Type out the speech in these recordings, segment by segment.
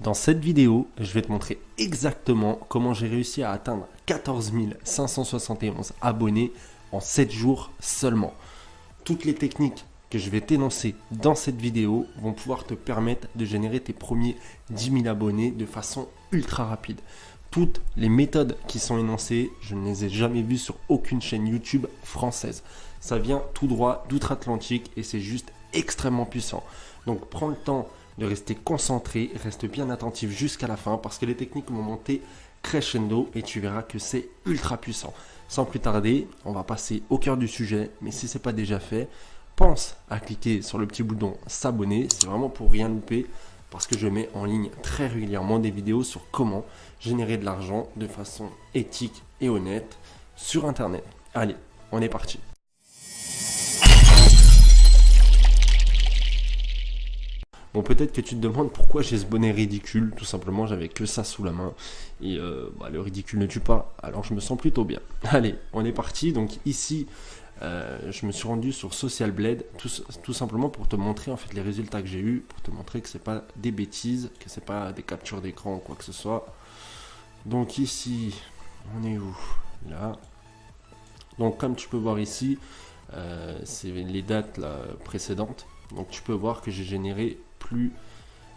Dans cette vidéo, je vais te montrer exactement comment j'ai réussi à atteindre 14 571 abonnés en 7 jours seulement. Toutes les techniques que je vais t'énoncer dans cette vidéo vont pouvoir te permettre de générer tes premiers 10 000 abonnés de façon ultra rapide. Toutes les méthodes qui sont énoncées, je ne les ai jamais vues sur aucune chaîne YouTube française. Ça vient tout droit d'outre-Atlantique et c'est juste extrêmement puissant. Donc prends le temps de rester concentré, reste bien attentif jusqu'à la fin parce que les techniques vont monter crescendo et tu verras que c'est ultra puissant. Sans plus tarder, on va passer au cœur du sujet, mais si ce n'est pas déjà fait, pense à cliquer sur le petit bouton s'abonner, c'est vraiment pour rien louper parce que je mets en ligne très régulièrement des vidéos sur comment générer de l'argent de façon éthique et honnête sur Internet. Allez, on est parti. Bon, peut-être que tu te demandes pourquoi j'ai ce bonnet ridicule. Tout simplement, j'avais que ça sous la main. Et le ridicule ne tue pas. Alors, je me sens plutôt bien. Allez, on est parti. Donc ici, je me suis rendu sur Social Blade. Tout simplement pour te montrer en fait les résultats que j'ai eu. Pour te montrer que c'est pas des bêtises. Que c'est pas des captures d'écran ou quoi que ce soit. Donc ici, on est où? Là. Donc comme tu peux voir ici, c'est les dates là, précédentes. Donc tu peux voir que j'ai généré plus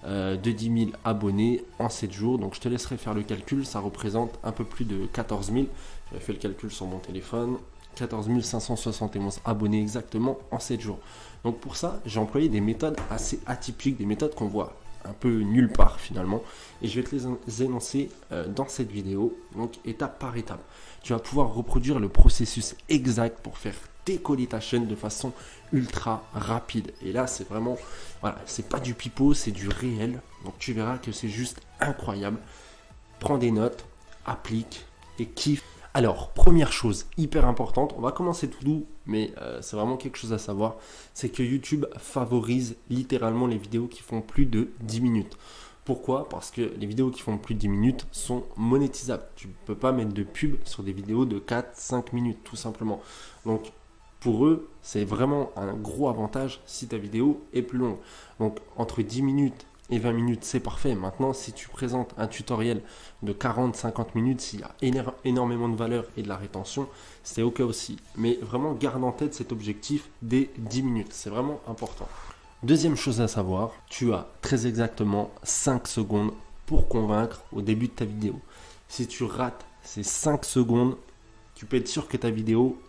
de 10 000 abonnés en 7 jours. Donc je te laisserai faire le calcul. Ça représente un peu plus de 14 000. J'avais fait le calcul sur mon téléphone. 14 571 abonnés exactement en 7 jours. Donc pour ça, j'ai employé des méthodes assez atypiques, des méthodes qu'on voit un peu nulle part finalement. Et je vais te les énoncer dans cette vidéo. Donc étape par étape. Tu vas pouvoir reproduire le processus exact pour faire décoller ta chaîne de façon ultra rapide. Et là, c'est vraiment, voilà, c'est pas du pipeau, c'est du réel. Donc tu verras que c'est juste incroyable. Prends des notes, applique et kiffe. Alors, première chose hyper importante, on va commencer tout doux, mais c'est vraiment quelque chose à savoir, c'est que YouTube favorise littéralement les vidéos qui font plus de 10 minutes. Pourquoi? Parce que les vidéos qui font plus de 10 minutes sont monétisables. Tu ne peux pas mettre de pub sur des vidéos de 4-5 minutes, tout simplement. Donc, pour eux, c'est vraiment un gros avantage si ta vidéo est plus longue. Donc, entre 10 minutes et 20 minutes, c'est parfait. Maintenant, si tu présentes un tutoriel de 40-50 minutes, s'il y a énormément de valeur et de la rétention, c'est OK aussi. Mais vraiment, garde en tête cet objectif des 10 minutes. C'est vraiment important. Deuxième chose à savoir, tu as très exactement 5 secondes pour convaincre au début de ta vidéo. Si tu rates ces 5 secondes, tu peux être sûr que ta vidéo,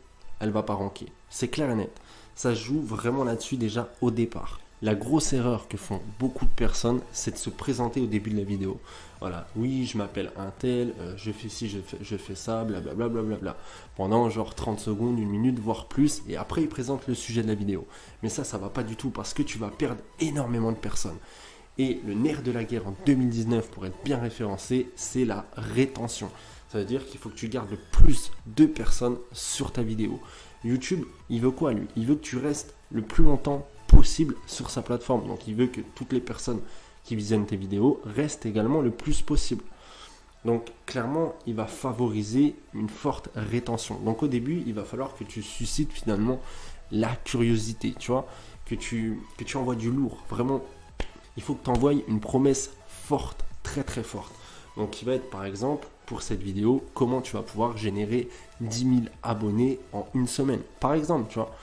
elle va pas ranker. C'est clair et net. Ça joue vraiment là-dessus déjà au départ. La grosse erreur que font beaucoup de personnes, c'est de se présenter au début de la vidéo. Voilà, oui, je m'appelle un tel, je fais ci, je fais ça, blablabla, blablabla. Pendant genre 30 secondes, 1 minute, voire plus. Et après, ils présentent le sujet de la vidéo. Mais ça va pas du tout parce que tu vas perdre énormément de personnes. Et le nerf de la guerre en 2019, pour être bien référencé, c'est la rétention. Ça veut dire qu'il faut que tu gardes le plus de personnes sur ta vidéo. YouTube, il veut quoi lui? Il veut que tu restes le plus longtemps possible sur sa plateforme. Donc il veut que toutes les personnes qui visionnent tes vidéos restent également le plus possible. Donc clairement, il va favoriser une forte rétention. Donc au début, il va falloir que tu suscites finalement la curiosité, tu vois, que tu envoies du lourd. Vraiment, il faut que tu envoies une promesse forte, très très forte. Donc il va être par exemple, pour cette vidéo, comment tu vas pouvoir générer 10 000 abonnés en une semaine. Par exemple, tu vois.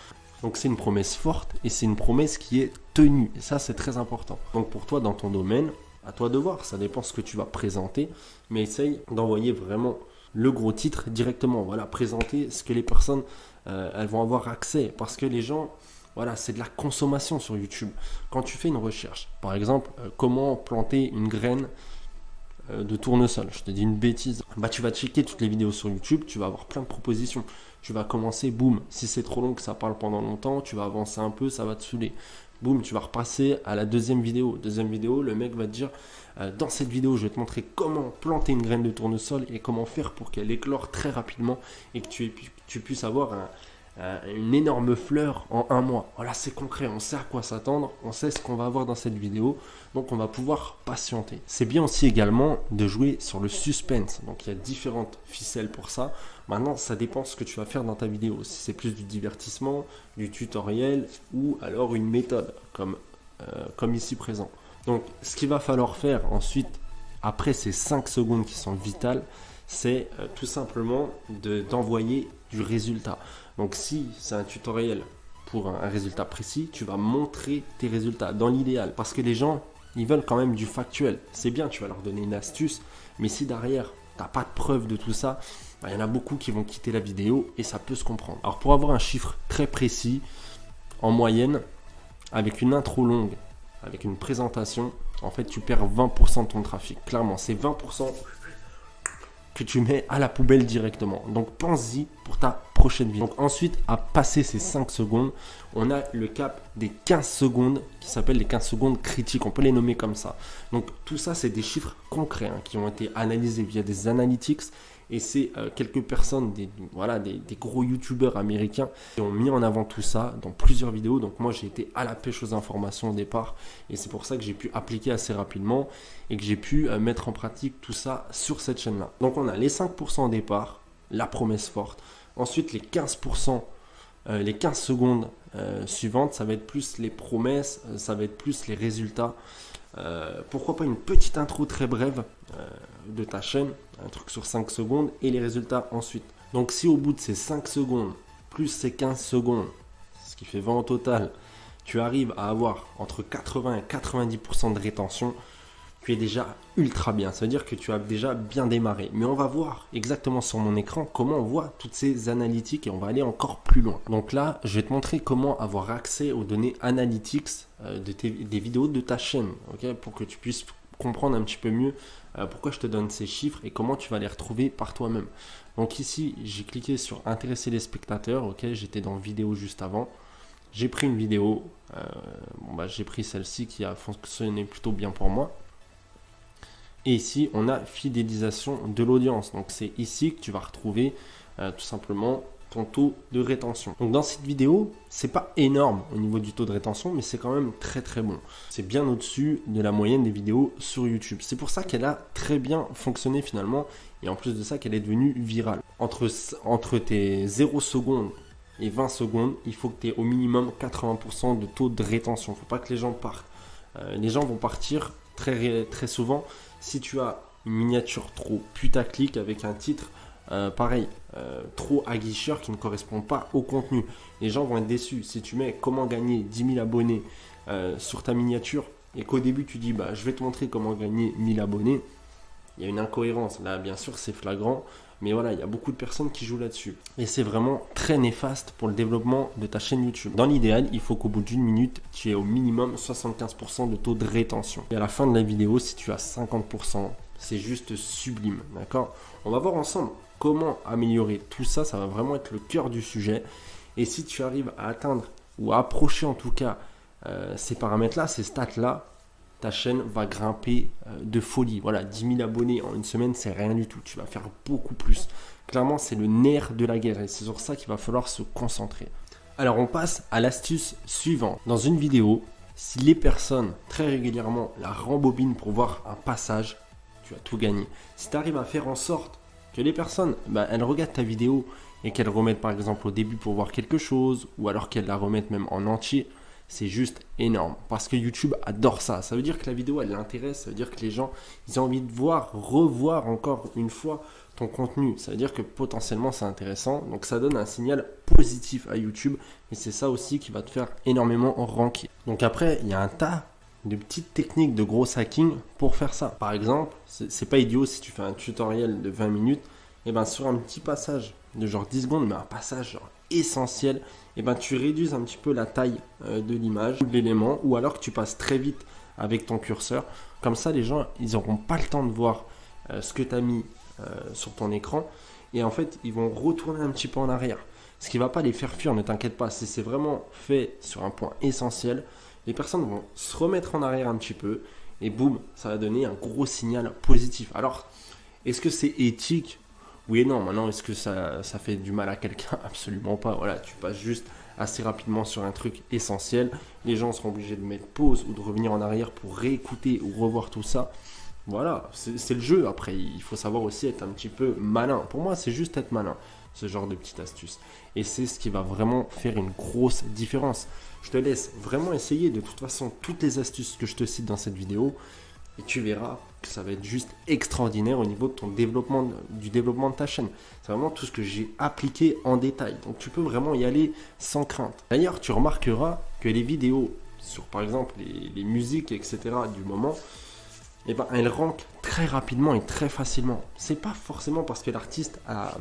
Donc c'est une promesse forte et c'est une promesse qui est tenue. Et ça, c'est très important. Donc pour toi, dans ton domaine, à toi de voir. Ça dépend ce que tu vas présenter. Mais essaye d'envoyer vraiment le gros titre directement. Voilà, présenter ce que les personnes, elles vont avoir accès. Parce que les gens, voilà, c'est de la consommation sur YouTube. Quand tu fais une recherche, par exemple, comment planter une graine de tournesol, je te dis une bêtise, bah tu vas checker toutes les vidéos sur YouTube, tu vas avoir plein de propositions. Tu vas commencer, boum, si c'est trop long que ça parle pendant longtemps, tu vas avancer un peu, ça va te saouler. Boum, tu vas repasser à la deuxième vidéo. Deuxième vidéo, le mec va te dire, dans cette vidéo, je vais te montrer comment planter une graine de tournesol et comment faire pour qu'elle éclore très rapidement et que tu puisses avoir une énorme fleur en 1 mois. Voilà, c'est concret, on sait à quoi s'attendre, on sait ce qu'on va avoir dans cette vidéo, donc on va pouvoir patienter. C'est bien aussi également de jouer sur le suspense, donc il y a différentes ficelles pour ça. Maintenant, ça dépend ce que tu vas faire dans ta vidéo, si c'est plus du divertissement, du tutoriel ou alors une méthode comme ici présent. Donc, ce qu'il va falloir faire ensuite, après ces 5 secondes qui sont vitales, c'est tout simplement d'envoyer du résultat. Donc, si c'est un tutoriel pour un résultat précis, tu vas montrer tes résultats dans l'idéal. Parce que les gens, ils veulent quand même du factuel. C'est bien, tu vas leur donner une astuce, mais si derrière, tu n'as pas de preuve de tout ça, il y en a beaucoup qui vont quitter la vidéo et ça peut se comprendre. Alors, pour avoir un chiffre très précis, en moyenne, avec une intro longue, avec une présentation, en fait, tu perds 20% de ton trafic. Clairement, c'est 20% que tu mets à la poubelle directement. Donc, pense-y pour ta prochaine vidéo. Donc, ensuite, à passer ces 5 secondes, on a le cap des 15 secondes qui s'appelle les 15 secondes critiques. On peut les nommer comme ça. Donc, tout ça, c'est des chiffres concrets qui ont été analysés via des analytics. Et c'est quelques personnes, des gros youtubeurs américains qui ont mis en avant tout ça dans plusieurs vidéos. Donc moi, j'ai été à la pêche aux informations au départ. Et c'est pour ça que j'ai pu appliquer assez rapidement et que j'ai pu mettre en pratique tout ça sur cette chaîne-là. Donc on a les 5% au départ, la promesse forte. Ensuite, les 15%, les 15 secondes suivantes, ça va être plus les promesses, ça va être plus les résultats. Pourquoi pas une petite intro très brève de ta chaîne, un truc sur 5 secondes et les résultats ensuite. Donc si au bout de ces 5 secondes plus ces 15 secondes, ce qui fait 20 au total, tu arrives à avoir entre 80 et 90% de rétention, tu es déjà ultra bien. Ça veut dire que tu as déjà bien démarré. Mais on va voir exactement sur mon écran comment on voit toutes ces analytiques et on va aller encore plus loin. Donc là, je vais te montrer comment avoir accès aux données analytics des vidéos de ta chaîne, okay, pour que tu puisses comprendre un petit peu mieux pourquoi je te donne ces chiffres et comment tu vas les retrouver par toi-même. Donc ici, j'ai cliqué sur intéresser les spectateurs. Okay, j'étais dans vidéo juste avant. J'ai pris une vidéo. J'ai pris celle-ci qui a fonctionné plutôt bien pour moi. Et ici, on a fidélisation de l'audience. Donc, c'est ici que tu vas retrouver tout simplement ton taux de rétention. Donc, dans cette vidéo, c'est pas énorme au niveau du taux de rétention, mais c'est quand même très très bon. C'est bien au-dessus de la moyenne des vidéos sur YouTube. C'est pour ça qu'elle a très bien fonctionné finalement. Et en plus de ça, qu'elle est devenue virale. Entre tes 0 secondes et 20 secondes, il faut que tu aies au minimum 80% de taux de rétention. Il ne faut pas que les gens partent. Les gens vont partir très souvent si tu as une miniature trop putaclic avec un titre trop aguicheur qui ne correspond pas au contenu. Les gens vont être déçus. Si tu mets comment gagner 10 000 abonnés sur ta miniature et qu'au début tu dis je vais te montrer comment gagner 1000 abonnés, il y a une incohérence. Là, bien sûr, c'est flagrant. Mais voilà, il y a beaucoup de personnes qui jouent là-dessus. Et c'est vraiment très néfaste pour le développement de ta chaîne YouTube. Dans l'idéal, il faut qu'au bout d'une minute, tu aies au minimum 75% de taux de rétention. Et à la fin de la vidéo, si tu as 50%, c'est juste sublime. D'accord ? On va voir ensemble comment améliorer tout ça. Ça va vraiment être le cœur du sujet. Et si tu arrives à atteindre ou à approcher en tout cas ces paramètres-là, ces stats-là, ta chaîne va grimper de folie. Voilà, 10 000 abonnés en une semaine, c'est rien du tout. Tu vas faire beaucoup plus. Clairement, c'est le nerf de la guerre et c'est sur ça qu'il va falloir se concentrer. Alors, on passe à l'astuce suivante. Dans une vidéo, si les personnes, très régulièrement, la rembobinent pour voir un passage, tu as tout gagné. Si tu arrives à faire en sorte que les personnes, elles regardent ta vidéo et qu'elles remettent par exemple au début pour voir quelque chose ou alors qu'elles la remettent même en entier, c'est juste énorme parce que YouTube adore ça. Ça veut dire que la vidéo, elle l'intéresse. Ça veut dire que les gens, ils ont envie de revoir encore une fois ton contenu. Ça veut dire que potentiellement, c'est intéressant. Donc, ça donne un signal positif à YouTube. Et c'est ça aussi qui va te faire énormément ranker. Donc après, il y a un tas de petites techniques de gros hacking pour faire ça. Par exemple, c'est pas idiot si tu fais un tutoriel de 20 minutes. Et sur un petit passage de genre 10 secondes, mais un passage genre essentiel, tu réduis un petit peu la taille de l'image ou de l'élément, ou alors que tu passes très vite avec ton curseur. Comme ça, les gens, ils n'auront pas le temps de voir ce que tu as mis sur ton écran. Et en fait, ils vont retourner un petit peu en arrière. Ce qui ne va pas les faire fuir, ne t'inquiète pas. Si c'est vraiment fait sur un point essentiel, les personnes vont se remettre en arrière un petit peu. Et boum, ça va donner un gros signal positif. Alors, est-ce que c'est éthique ? Oui et non. Maintenant, est-ce que ça fait du mal à quelqu'un? Absolument pas. Voilà, tu passes juste assez rapidement sur un truc essentiel. Les gens seront obligés de mettre pause ou de revenir en arrière pour réécouter ou revoir tout ça. Voilà, c'est le jeu. Après, il faut savoir aussi être un petit peu malin. Pour moi, c'est juste être malin, ce genre de petite astuce. Et c'est ce qui va vraiment faire une grosse différence. Je te laisse vraiment essayer de toute façon toutes les astuces que je te cite dans cette vidéo. Et tu verras que ça va être juste extraordinaire au niveau de ton développement, du développement de ta chaîne. C'est vraiment tout ce que j'ai appliqué en détail. Donc tu peux vraiment y aller sans crainte. D'ailleurs, tu remarqueras que les vidéos sur par exemple les musiques, etc. du moment, eh ben, elles rankent très rapidement et très facilement. C'est pas forcément parce que l'artiste a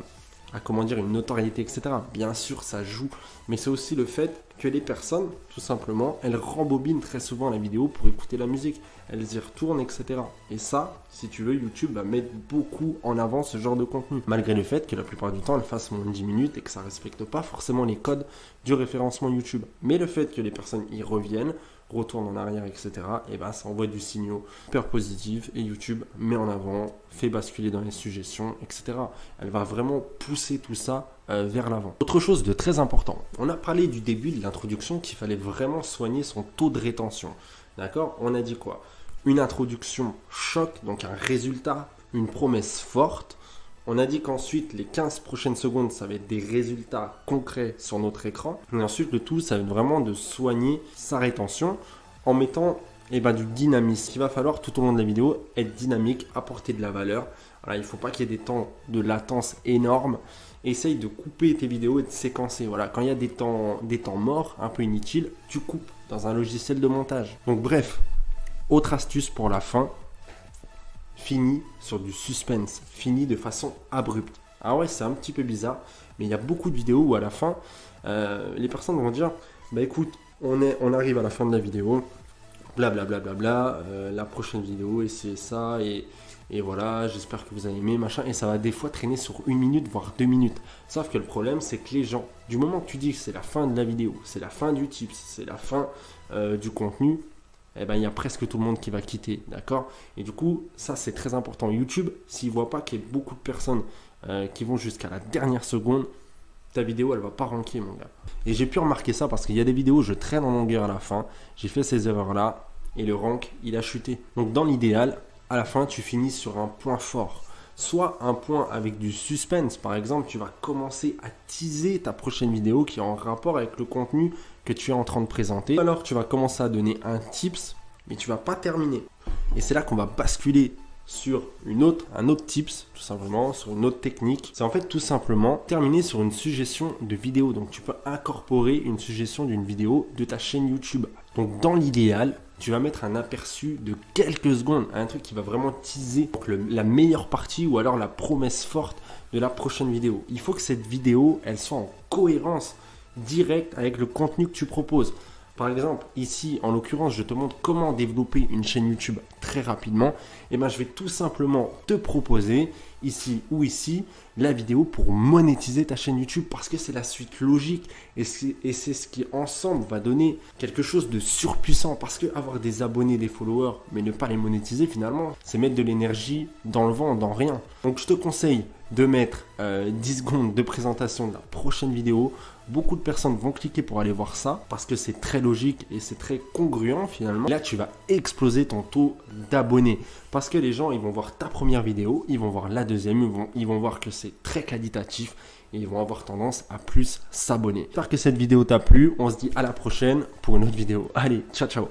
comment dire, une notoriété, etc. Bien sûr, ça joue, mais c'est aussi le fait que les personnes, tout simplement, elles rembobinent très souvent la vidéo pour écouter la musique. Elles y retournent, etc. Et ça, si tu veux, YouTube va mettre beaucoup en avant ce genre de contenu. Malgré le fait que la plupart du temps, elles fassent moins de 10 minutes et que ça ne respecte pas forcément les codes du référencement YouTube. Mais le fait que les personnes y reviennent, retourne en arrière, etc. Et ben ça envoie du signal super positif et YouTube met en avant, fait basculer dans les suggestions, etc. Elle va vraiment pousser tout ça vers l'avant. Autre chose de très important, on a parlé du début de l'introduction qu'il fallait vraiment soigner son taux de rétention. D'accord? On a dit quoi? Une introduction choc, donc un résultat, une promesse forte. On a dit qu'ensuite, les 15 prochaines secondes, ça va être des résultats concrets sur notre écran. Et ensuite, le tout, ça va être vraiment de soigner sa rétention en mettant du dynamisme. Il va falloir tout au long de la vidéo être dynamique, apporter de la valeur. Voilà, il ne faut pas qu'il y ait des temps de latence énormes. Essaye de couper tes vidéos et de séquencer. Voilà, quand il y a des temps morts, un peu inutiles, tu coupes dans un logiciel de montage. Donc bref, autre astuce pour la fin. Fini sur du suspense, fini de façon abrupte. Ah ouais, c'est un petit peu bizarre, mais il y a beaucoup de vidéos où à la fin, les personnes vont dire, bah écoute, on arrive à la fin de la vidéo, blablabla, la prochaine vidéo, et c'est ça, et voilà, j'espère que vous avez aimé, machin, et ça va des fois traîner sur 1 minute, voire 2 minutes. Sauf que le problème, c'est que les gens, du moment que tu dis que c'est la fin de la vidéo, c'est la fin du tips, c'est la fin du contenu, eh ben, il y a presque tout le monde qui va quitter, d'accord? Et du coup, ça c'est très important. YouTube, s'il ne voit pas qu'il y a beaucoup de personnes qui vont jusqu'à la dernière seconde, ta vidéo, elle va pas ranker, mon gars. Et j'ai pu remarquer ça parce qu'il y a des vidéos où je traîne en longueur à la fin, j'ai fait ces erreurs-là, et le rank, il a chuté. Donc dans l'idéal, à la fin, tu finis sur un point fort. Soit un point avec du suspense, par exemple, tu vas commencer à teaser ta prochaine vidéo qui est en rapport avec le contenu que tu es en train de présenter. Alors tu vas commencer à donner un tips, mais tu vas pas terminer. Et c'est là qu'on va basculer sur un autre tips, tout simplement, sur une autre technique. C'est en fait tout simplement terminer sur une suggestion de vidéo. Donc tu peux incorporer une suggestion d'une vidéo de ta chaîne YouTube. Donc dans l'idéal, tu vas mettre un aperçu de quelques secondes, un truc qui va vraiment teaser la meilleure partie ou alors la promesse forte de la prochaine vidéo. Il faut que cette vidéo, elle soit en cohérence directe avec le contenu que tu proposes. Par exemple, ici, en l'occurrence, je te montre comment développer une chaîne YouTube très rapidement. Et ben, je vais tout simplement te proposer, ici ou ici, la vidéo pour monétiser ta chaîne YouTube parce que c'est la suite logique et c'est ce qui, ensemble, va donner quelque chose de surpuissant. Parce que avoir des abonnés, des followers, mais ne pas les monétiser, finalement, c'est mettre de l'énergie dans le vent, dans rien. Donc, je te conseille de mettre 10 secondes de présentation de la prochaine vidéo. Beaucoup de personnes vont cliquer pour aller voir ça parce que c'est très logique et c'est très congruent finalement. Là, tu vas exploser ton taux d'abonnés parce que les gens, ils vont voir ta première vidéo, ils vont voir la deuxième, ils vont voir que c'est très qualitatif et ils vont avoir tendance à plus s'abonner. J'espère que cette vidéo t'a plu. On se dit à la prochaine pour une autre vidéo. Allez, ciao, ciao.